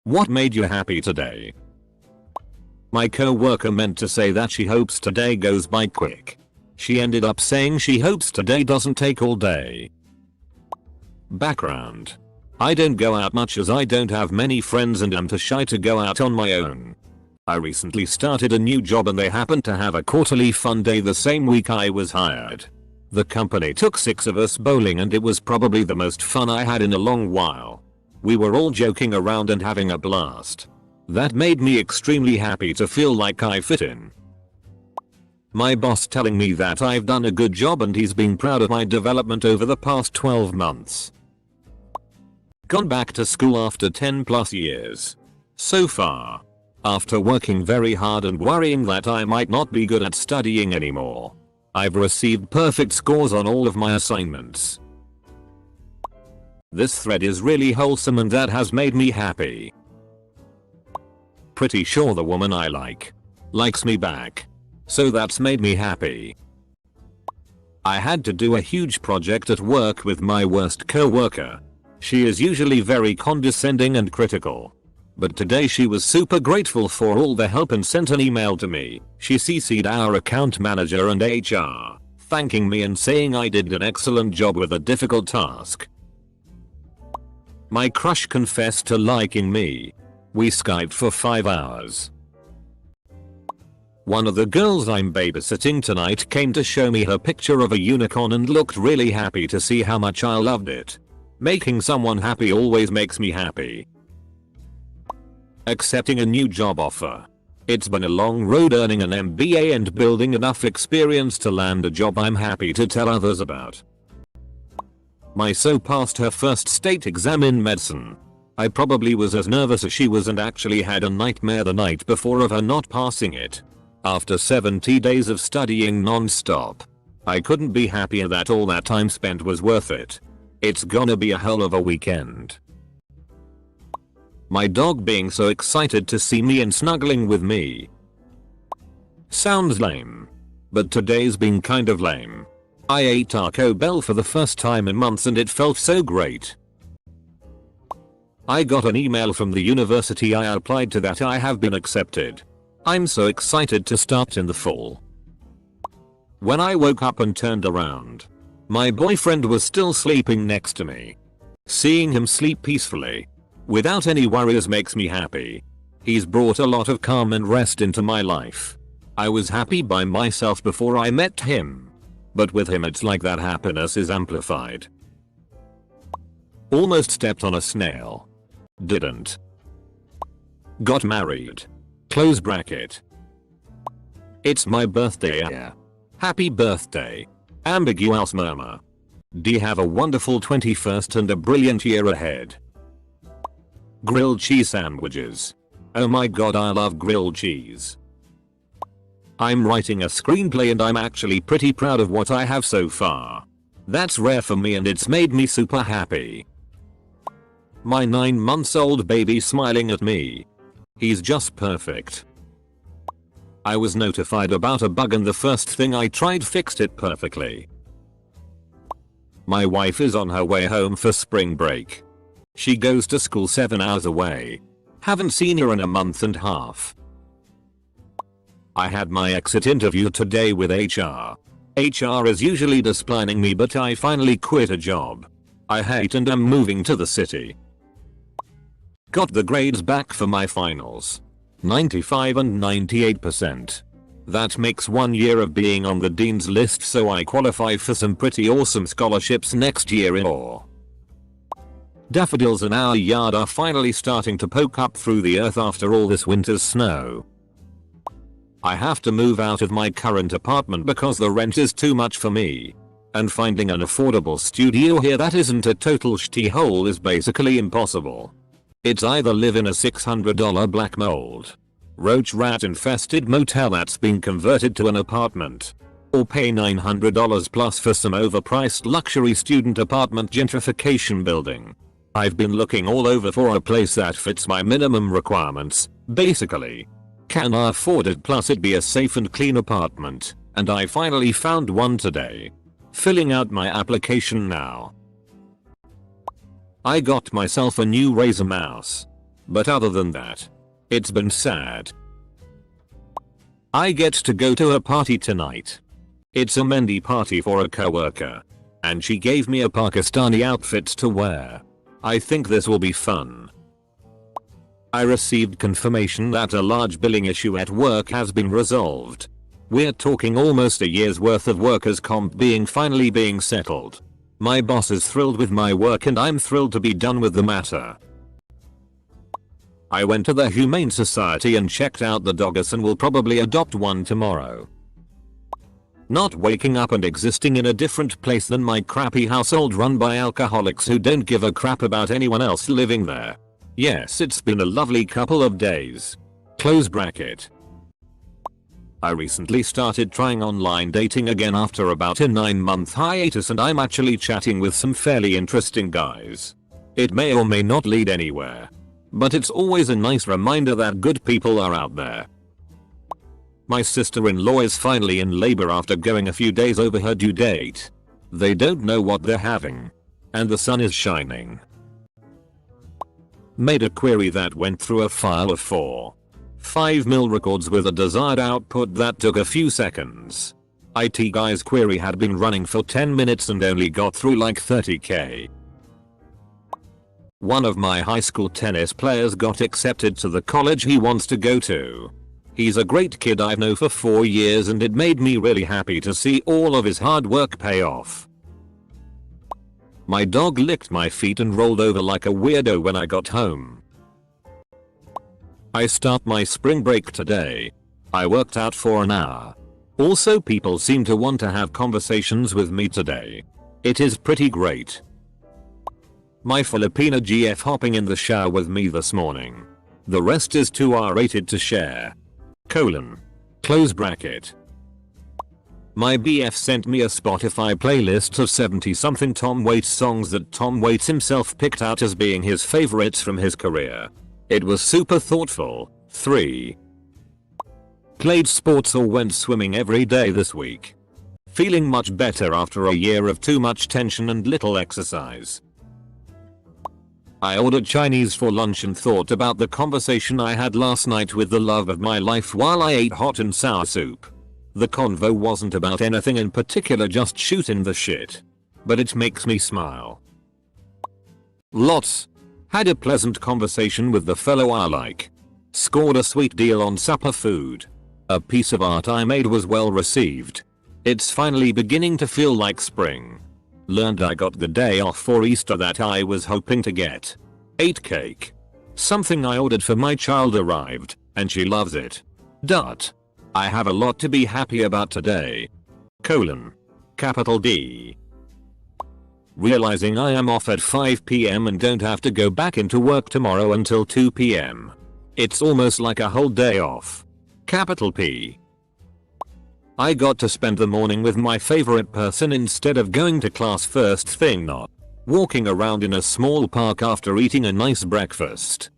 What made you happy today? My co-worker meant to say that she hopes today goes by quick. She ended up saying she hopes today doesn't take all day. Background. I don't go out much as I don't have many friends and am too shy to go out on my own. I recently started a new job and they happened to have a quarterly fun day the same week I was hired. The company took 6 of us bowling and it was probably the most fun I had in a long while. We were all joking around and having a blast. That made me extremely happy to feel like I fit in. My boss telling me that I've done a good job and he's been proud of my development over the past 12 months. Gone back to school after 10+ years. So far. After working very hard and worrying that I might not be good at studying anymore, I've received perfect scores on all of my assignments. This thread is really wholesome and that has made me happy. Pretty sure the woman I like likes me back. So that's made me happy. I had to do a huge project at work with my worst co-worker. She is usually very condescending and critical. But today she was super grateful for all the help and sent an email to me. She CC'd our account manager and HR, thanking me and saying I did an excellent job with a difficult task. My crush confessed to liking me. We Skyped for 5 hours. One of the girls I'm babysitting tonight came to show me her picture of a unicorn and looked really happy to see how much I loved it. Making someone happy always makes me happy. Accepting a new job offer. It's been a long road earning an MBA and building enough experience to land a job I'm happy to tell others about. My so passed her first state exam in medicine. I probably was as nervous as she was and actually had a nightmare the night before of her not passing it. After 70 days of studying non-stop, I couldn't be happier that all that time spent was worth it. It's gonna be a hell of a weekend. My dog being so excited to see me and snuggling with me. Sounds lame. But today's been kind of lame. I ate Taco Bell for the first time in months and it felt so great. I got an email from the university I applied to that I have been accepted. I'm so excited to start in the fall. When I woke up and turned around, my boyfriend was still sleeping next to me. Seeing him sleep peacefully, without any worries makes me happy. He's brought a lot of calm and rest into my life. I was happy by myself before I met him. But with him it's like that happiness is amplified. Almost stepped on a snail. Didn't. Got married. Close bracket. It's my birthday, yeah. Happy birthday. Ambiguous murmur. Do you have a wonderful 21st and a brilliant year ahead. Grilled cheese sandwiches. Oh my god, I love grilled cheese. I'm writing a screenplay and I'm actually pretty proud of what I have so far. That's rare for me and it's made me super happy. My 9-month-old baby smiling at me. He's just perfect. I was notified about a bug and the first thing I tried fixed it perfectly. My wife is on her way home for spring break. She goes to school 7 hours away. Haven't seen her in a month and a half. I had my exit interview today with HR. HR is usually disciplining me but I finally quit a job I hate and am moving to the city. Got the grades back for my finals. 95 and 98%. That makes 1 year of being on the dean's list so I qualify for some pretty awesome scholarships next year in awe. Daffodils in our yard are finally starting to poke up through the earth after all this winter's snow. I have to move out of my current apartment because the rent is too much for me. And finding an affordable studio here that isn't a total shithole is basically impossible. It's either live in a $600 black mold, roach rat infested motel that's been converted to an apartment, or pay $900 plus for some overpriced luxury student apartment gentrification building. I've been looking all over for a place that fits my minimum requirements, basically. Can I afford it plus it be a safe and clean apartment, and I finally found one today. Filling out my application now. I got myself a new Razer mouse. But other than that, it's been sad. I get to go to a party tonight. It's a Mendi party for a coworker. And she gave me a Pakistani outfit to wear. I think this will be fun. I received confirmation that a large billing issue at work has been resolved. We're talking almost a year's worth of workers' comp finally being settled. My boss is thrilled with my work and I'm thrilled to be done with the matter. I went to the Humane Society and checked out the doggers and will probably adopt one tomorrow. Not waking up and existing in a different place than my crappy household run by alcoholics who don't give a crap about anyone else living there. Yes, it's been a lovely couple of days. Close bracket. I recently started trying online dating again after about a 9-month hiatus and I'm actually chatting with some fairly interesting guys. It may or may not lead anywhere. But it's always a nice reminder that good people are out there. My sister-in-law is finally in labor after going a few days over her due date. They don't know what they're having. And the sun is shining. Made a query that went through a file of 5 mil records with a desired output that took a few seconds. IT guy's query had been running for 10 minutes and only got through like 30k. One of my high school tennis players got accepted to the college he wants to go to. He's a great kid I've known for 4 years and it made me really happy to see all of his hard work pay off. My dog licked my feet and rolled over like a weirdo when I got home. I start my spring break today. I worked out for an hour. Also, people seem to want to have conversations with me today. It is pretty great. My Filipina GF hopping in the shower with me this morning. The rest is too R-rated to share. Close bracket. My BF sent me a Spotify playlist of 70 something Tom Waits songs that Tom Waits himself picked out as being his favorites from his career. It was super thoughtful. 3. Played sports or went swimming every day this week. Feeling much better after a year of too much tension and little exercise. I ordered Chinese for lunch and thought about the conversation I had last night with the love of my life while I ate hot and sour soup. The convo wasn't about anything in particular, just shooting the shit. But it makes me smile. Lots. Had a pleasant conversation with the fellow I like. Scored a sweet deal on supper food. A piece of art I made was well received. It's finally beginning to feel like spring. Learned I got the day off for Easter that I was hoping to get. Ate cake. Something I ordered for my child arrived, and she loves it. I have a lot to be happy about today. Capital D. Realizing I am off at 5 PM and don't have to go back into work tomorrow until 2 PM. It's almost like a whole day off. Capital P. I got to spend the morning with my favorite person instead of going to class first thing, not walking around in a small park after eating a nice breakfast.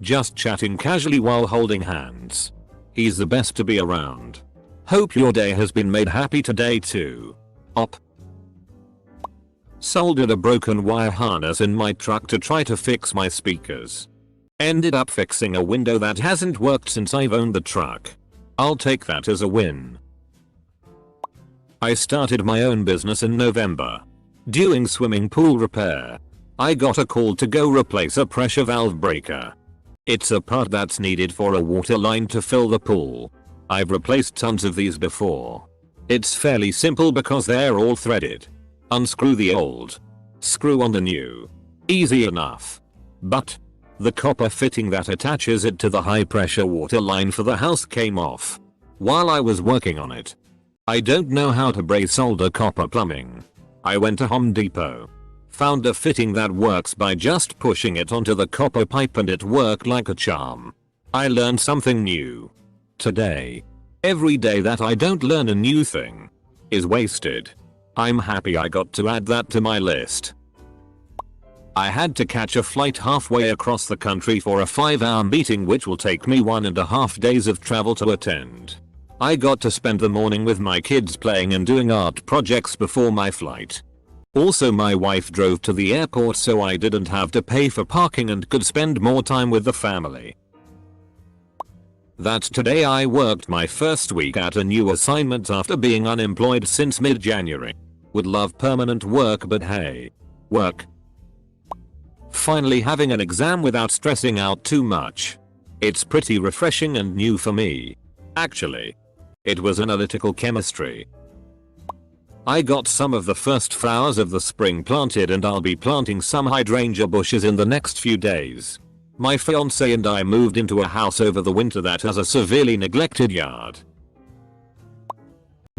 Just chatting casually while holding hands. He's the best to be around. Hope your day has been made happy today too. Op. Soldered a broken wire harness in my truck to try to fix my speakers. Ended up fixing a window that hasn't worked since I've owned the truck. I'll take that as a win. I started my own business in November. Doing swimming pool repair. I got a call to go replace a pressure valve breaker. It's a part that's needed for a water line to fill the pool. I've replaced tons of these before. It's fairly simple because they're all threaded. Unscrew the old. Screw on the new. Easy enough. But the copper fitting that attaches it to the high pressure water line for the house came off while I was working on it. I don't know how to braze solder copper plumbing. I went to Home Depot. Found a fitting that works by just pushing it onto the copper pipe and it worked like a charm. I learned something new today. Every day that I don't learn a new thing is wasted. I'm happy I got to add that to my list. I had to catch a flight halfway across the country for a 5-hour meeting which will take me 1.5 days of travel to attend. I got to spend the morning with my kids playing and doing art projects before my flight. Also my wife drove to the airport so I didn't have to pay for parking and could spend more time with the family. That today I worked my first week at a new assignment after being unemployed since mid-January. Would love permanent work but hey. Work. Finally having an exam without stressing out too much. It's pretty refreshing and new for me. Actually. It was analytical chemistry. I got some of the first flowers of the spring planted and I'll be planting some hydrangea bushes in the next few days. My fiance and I moved into a house over the winter that has a severely neglected yard.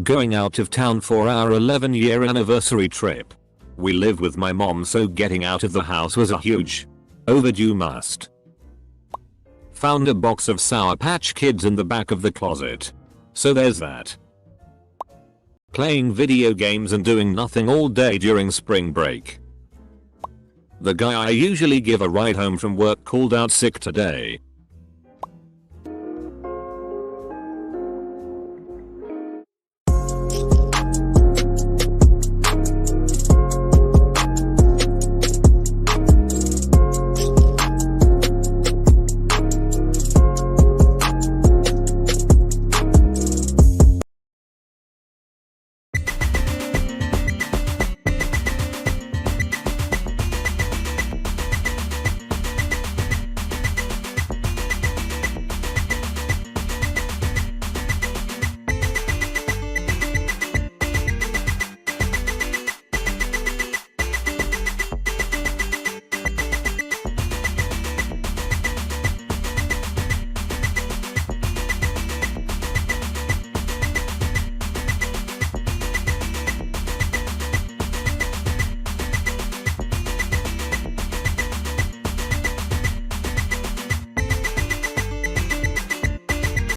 Going out of town for our 11-year anniversary trip. We live with my mom so getting out of the house was a huge, overdue must. Found a box of Sour Patch Kids in the back of the closet. So there's that. Playing video games and doing nothing all day during spring break. The guy I usually give a ride home from work called out sick today.